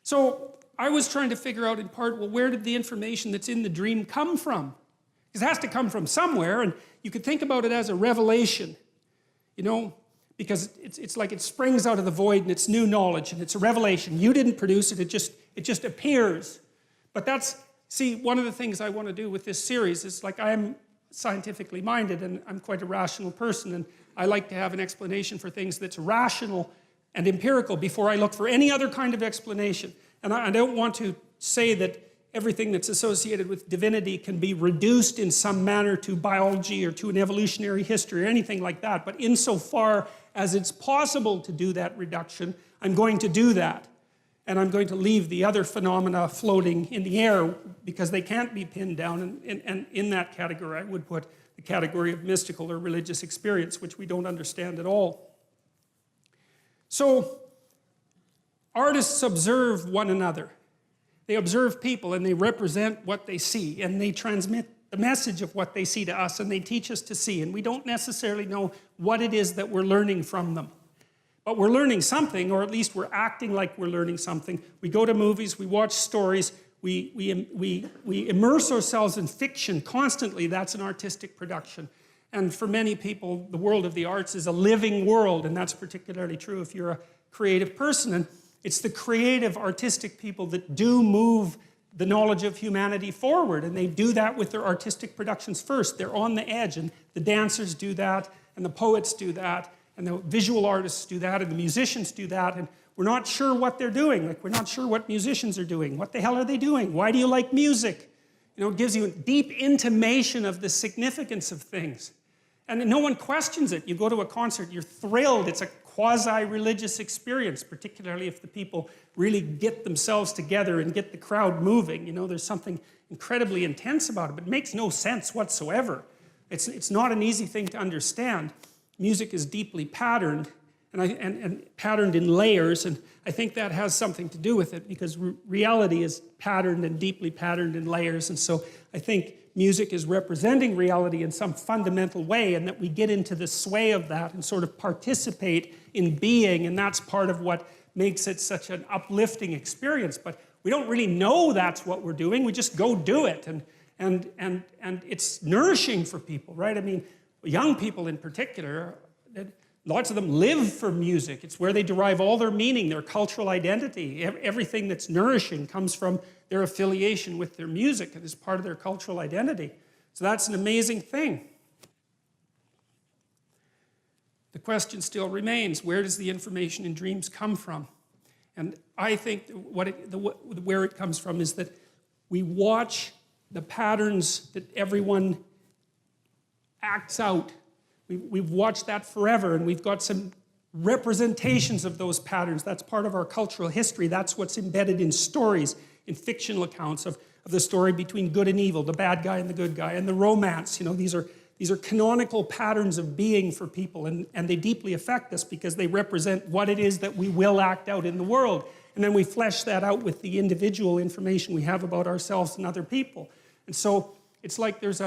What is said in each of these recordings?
So I was trying to figure out in part, well, where did the information that's in the dream come from? Because it has to come from somewhere, and you could think about it as a revelation, you know, because it's like it springs out of the void and it's new knowledge and it's a revelation. You didn't produce it, it just appears. But that's, see, one of the things I want to do with this series is like I'm scientifically minded and I'm quite a rational person, and I like to have an explanation for things that's rational and empirical before I look for any other kind of explanation. And I don't want to say that everything that's associated with divinity can be reduced in some manner to biology or to an evolutionary history or anything like that. But insofar as it's possible to do that reduction, I'm going to do that. And I'm going to leave the other phenomena floating in the air because they can't be pinned down. And in that category, I would put the category of mystical or religious experience, which we don't understand at all. So, artists observe one another. They observe people and they represent what they see, and they transmit the message of what they see to us, and they teach us to see. And we don't necessarily know what it is that we're learning from them. But we're learning something, or at least we're acting like we're learning something. We go to movies, we watch stories, we immerse ourselves in fiction constantly. That's an artistic production. And for many people, the world of the arts is a living world, and that's particularly true if you're a creative person. And it's the creative, artistic people that do move the knowledge of humanity forward, and they do that with their artistic productions first. They're on the edge, and the dancers do that, and the poets do that, and the visual artists do that, and the musicians do that, and we're not sure what they're doing. Like, we're not sure what musicians are doing. What the hell are they doing? Why do you like music? You know, it gives you a deep intimation of the significance of things. And no one questions it. You go to a concert, you're thrilled. It's a quasi-religious experience, particularly if the people really get themselves together and get the crowd moving. You know, there's something incredibly intense about it, but it makes no sense whatsoever. It's not an easy thing to understand. Music is deeply patterned, and patterned in layers, and I think that has something to do with it, because reality is patterned and deeply patterned in layers, and so I think music is representing reality in some fundamental way, and that we get into the sway of that and sort of participate in being, and that's part of what makes it such an uplifting experience. But we don't really know that's what we're doing. We just go do it, and it's nourishing for people, right? I mean, young people in particular, lots of them live for music. It's where they derive all their meaning, their cultural identity. Everything that's nourishing comes from their affiliation with their music and is part of their cultural identity. So that's an amazing thing. The question still remains, where does the information in dreams come from? And I think where it comes from is that we watch the patterns that everyone acts out. We've watched that forever, and we've got some representations of those patterns. That's part of our cultural history. That's what's embedded in stories, in fictional accounts of the story between good and evil, the bad guy and the good guy, and the romance. You know, these are canonical patterns of being for people, and they deeply affect us because they represent what it is that we will act out in the world. And then we flesh that out with the individual information we have about ourselves and other people. And so it's like there's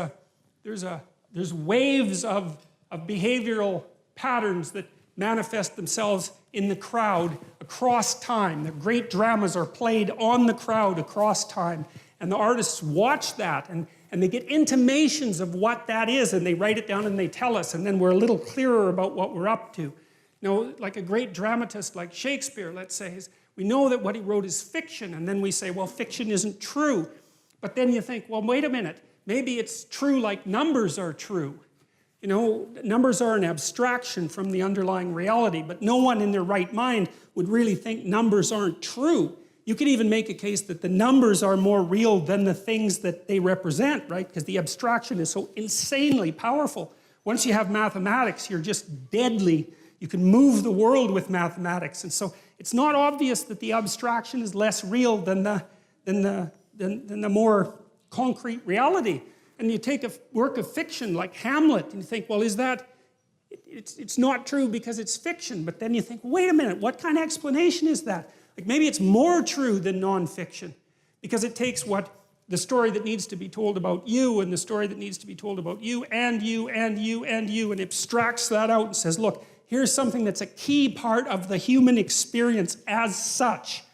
waves of behavioral patterns that manifest themselves in the crowd across time. The great dramas are played on the crowd across time. And the artists watch that, and they get intimations of what that is, and they write it down and they tell us, and then we're a little clearer about what we're up to. You know, like a great dramatist like Shakespeare, let's say, we know that what he wrote is fiction, and then we say, well, fiction isn't true. But then you think, well, wait a minute, maybe it's true like numbers are true. You know, numbers are an abstraction from the underlying reality, but no one in their right mind would really think numbers aren't true. You could even make a case that the numbers are more real than the things that they represent, right? Because the abstraction is so insanely powerful. Once you have mathematics, you're just deadly. You can move the world with mathematics. And so it's not obvious that the abstraction is less real than the more concrete reality. And you take a work of fiction like Hamlet, and you think, well, is that, it's not true because it's fiction. But then you think, wait a minute, what kind of explanation is that? Like, maybe it's more true than nonfiction, because it takes the story that needs to be told about you, and the story that needs to be told about you, and you, and you, and you, and abstracts that out and says, look, here's something that's a key part of the human experience as such,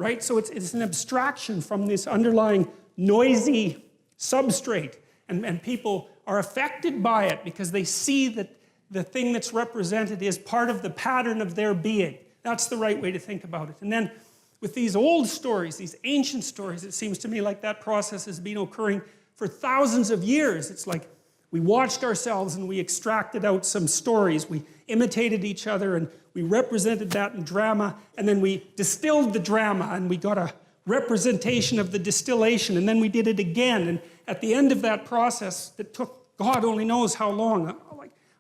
right? So it's an abstraction from this underlying noisy substrate. And people are affected by it because they see that the thing that's represented is part of the pattern of their being. That's the right way to think about it. And then with these old stories, these ancient stories, it seems to me like that process has been occurring for thousands of years. It's like we watched ourselves and we extracted out some stories. We imitated each other and we represented that in drama, and then we distilled the drama and we got a representation of the distillation, and then we did it again. And at the end of that process that took God only knows how long,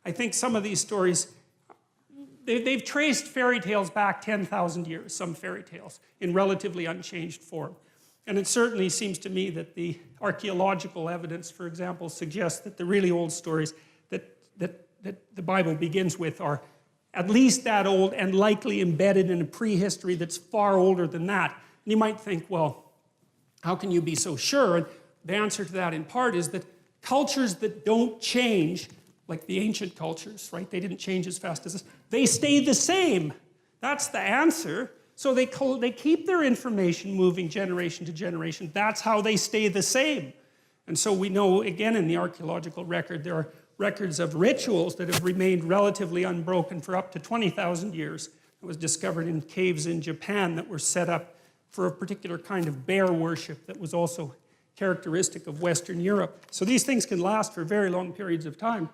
I think some of these stories, they've traced fairy tales back 10,000 years, some fairy tales, in relatively unchanged form. And it certainly seems to me that the archaeological evidence, for example, suggests that the really old stories that the Bible begins with are at least that old and likely embedded in a prehistory that's far older than that. And you might think, well, how can you be so sure? And the answer to that in part is that cultures that don't change, like the ancient cultures, right? They didn't change as fast as us. They stay the same. That's the answer. So they keep their information moving generation to generation. That's how they stay the same. And so we know, again, in the archaeological record, there are records of rituals that have remained relatively unbroken for up to 20,000 years. It was discovered in caves in Japan that were set up for a particular kind of bear worship that was also characteristic of Western Europe. So these things can last for very long periods of time.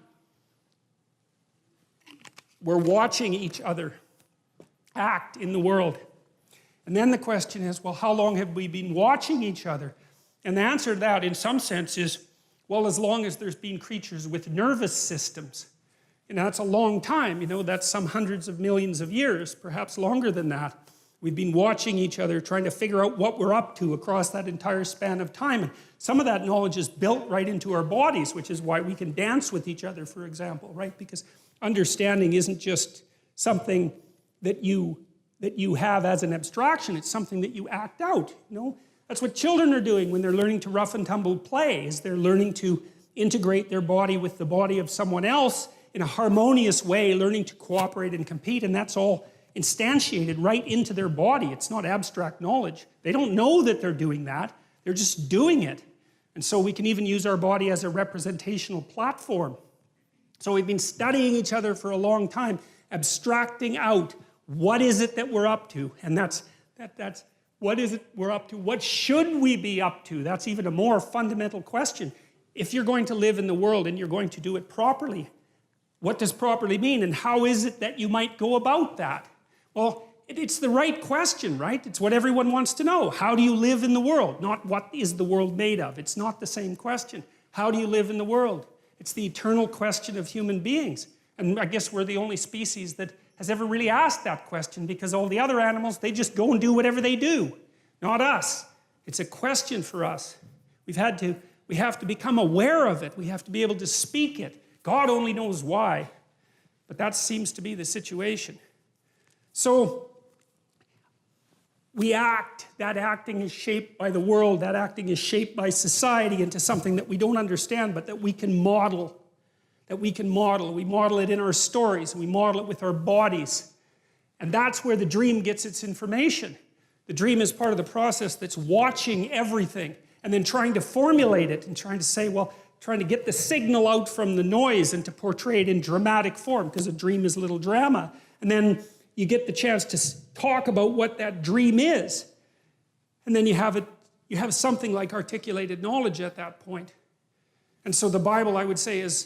We're watching each other act in the world. And then the question is, well, how long have we been watching each other? And the answer to that, in some sense, is, well, as long as there's been creatures with nervous systems. And that's a long time, you know, that's some hundreds of millions of years, perhaps longer than that. We've been watching each other, trying to figure out what we're up to across that entire span of time. And some of that knowledge is built right into our bodies, which is why we can dance with each other, for example, right? Because understanding isn't just something that you have as an abstraction, it's something that you act out, you know? That's what children are doing when they're learning to rough and tumble play, is they're learning to integrate their body with the body of someone else in a harmonious way, learning to cooperate and compete, and that's all instantiated right into their body. It's not abstract knowledge. They don't know that they're doing that. They're just doing it. And so we can even use our body as a representational platform. So we've been studying each other for a long time, abstracting out what is it that we're up to. And that's what is it we're up to? What should we be up to? That's even a more fundamental question. If you're going to live in the world and you're going to do it properly, what does properly mean? And how is it that you might go about that? Well, it's the right question, right? It's what everyone wants to know. How do you live in the world? Not what is the world made of? It's not the same question. How do you live in the world? It's the eternal question of human beings. And I guess we're the only species that has ever really asked that question, because all the other animals, they just go and do whatever they do. Not us. It's a question for us. We have to become aware of it. We have to be able to speak it. God only knows why. But that seems to be the situation. So we act. That acting is shaped by the world. That acting is shaped by society into something that we don't understand, but that we can model. We model it in our stories. We model it with our bodies. And that's where the dream gets its information. The dream is part of the process that's watching everything and then trying to formulate it and trying to say, well, trying to get the signal out from the noise and to portray it in dramatic form, because a dream is a little drama. And then you get the chance to talk about what that dream is. And then you have something like articulated knowledge at that point. And so the Bible, I would say, it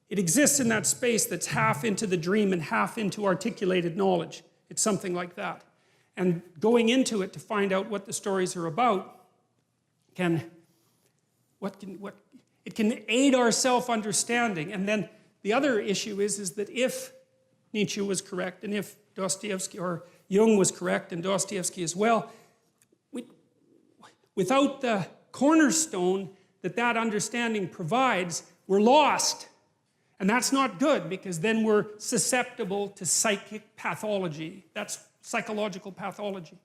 exists in that space that's half into the dream and half into articulated knowledge. It's something like that. And going into it to find out what the stories are about can aid our self-understanding. And then the other issue is that if Nietzsche was correct, and if Dostoevsky or Jung was correct, and Dostoevsky as well, without the cornerstone that understanding provides, we're lost. And that's not good, because then we're susceptible to psychic pathology. That's psychological pathology.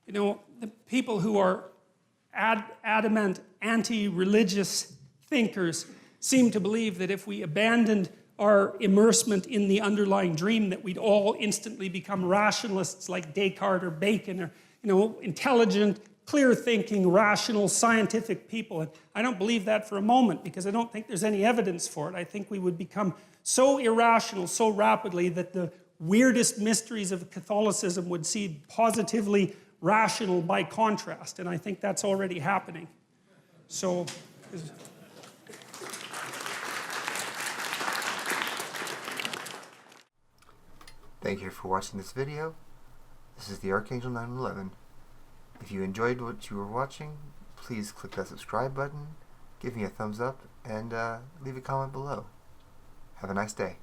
You know, the people who are adamant anti-religious thinkers seem to believe that if we abandoned our immersement in the underlying dream, that we'd all instantly become rationalists like Descartes or Bacon, or intelligent, clear-thinking, rational, scientific people. And I don't believe that for a moment, because I don't think there's any evidence for it. I think we would become so irrational so rapidly that the weirdest mysteries of Catholicism would seem positively rational by contrast. And I think that's already happening. So... Thank you for watching this video. This is the Archangel 911. If you enjoyed what you were watching, please click that subscribe button, give me a thumbs up, and leave a comment below. Have a nice day.